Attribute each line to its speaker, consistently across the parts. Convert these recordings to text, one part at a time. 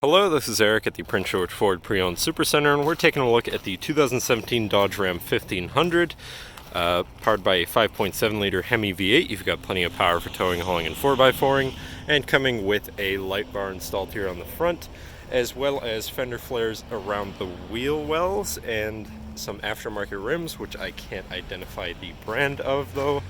Speaker 1: Hello, this is Eric at the Prince George Ford Pre-Owned Supercenter, and we're taking a look at the 2017 Dodge Ram 1500, powered by a 5.7-liter Hemi V8. You've got plenty of power for towing, hauling, and 4x4ing, and coming with a light bar installed here on the front, as well as fender flares around the wheel wells and some aftermarket rims, which I can't identify the brand of though.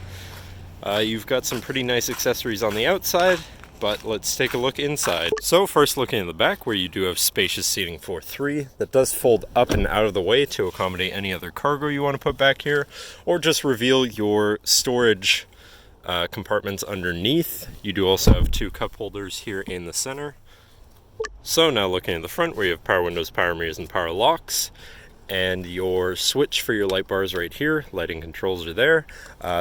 Speaker 1: You've got some pretty nice accessories on the outside, but let's take a look inside. So first, looking in the back, where you do have spacious seating for three that does fold up and out of the way to accommodate any other cargo you want to put back here, or just reveal your storage compartments underneath. You do also have two cup holders here in the center. So now looking at the front, where you have power windows, power mirrors, and power locks, and your switch for your light bars right here. Lighting controls are there.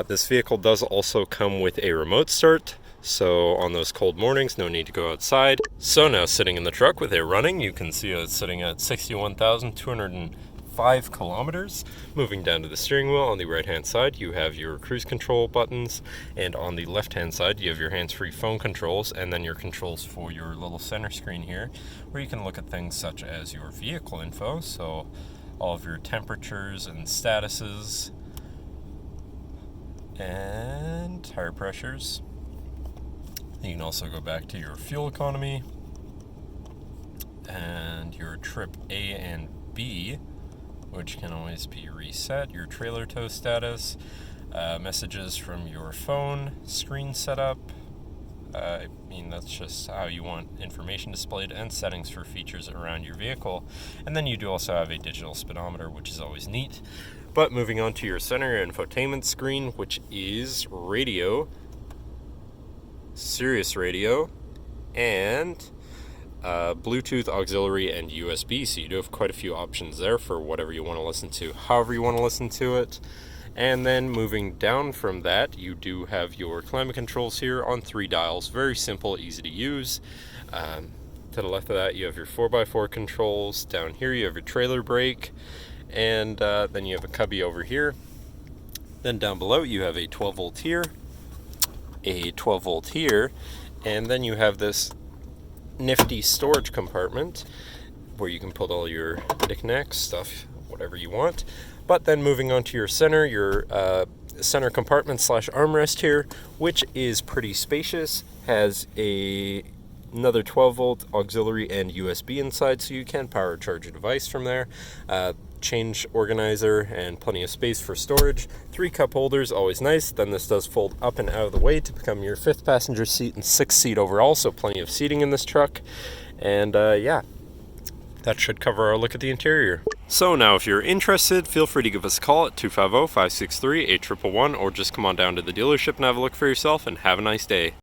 Speaker 1: This vehicle does also come with a remote start, so on those cold mornings, no need to go outside. So now sitting in the truck with it running, you can see it's sitting at 61,205 kilometers. Moving down to the steering wheel, on the right hand side you have your cruise control buttons, and on the left hand side you have your hands-free phone controls, and then your controls for your little center screen here, where you can look at things such as your vehicle info, so all of your temperatures and statuses, and tire pressures. You can also go back to your fuel economy and your trip A and B, which can always be reset, your trailer tow status, messages from your phone, screen setup. I mean, that's just how you want information displayed, and settings for features around your vehicle. And then you do also have a digital speedometer, which is always neat. But moving on to your center infotainment screen, which is radio, Sirius radio, and Bluetooth, auxiliary, and USB. So you do have quite a few options there for whatever you want to listen to, however you want to listen to it. And then moving down from that, you do have your climate controls here on 3 dials. Very simple, easy to use. To the left of that, you have your 4x4 controls. Down here, you have your trailer brake. And then you have a cubby over here. Then down below, you have a 12 volt here, a 12 volt here, and then you have this nifty storage compartment where you can put all your knickknacks, stuff, whatever you want. But then moving on to your center compartment slash armrest here, which is pretty spacious, has another 12 volt auxiliary and USB inside, so you can power charge a device from there. Change organizer and plenty of space for storage. 3 cup holders, always nice. Then this does fold up and out of the way to become your 5th passenger seat and 6th seat overall, so plenty of seating in this truck. And yeah, that should cover our look at the interior. So now if you're interested, feel free to give us a call at 250-563-8111, or just come on down to the dealership and have a look for yourself, and have a nice day.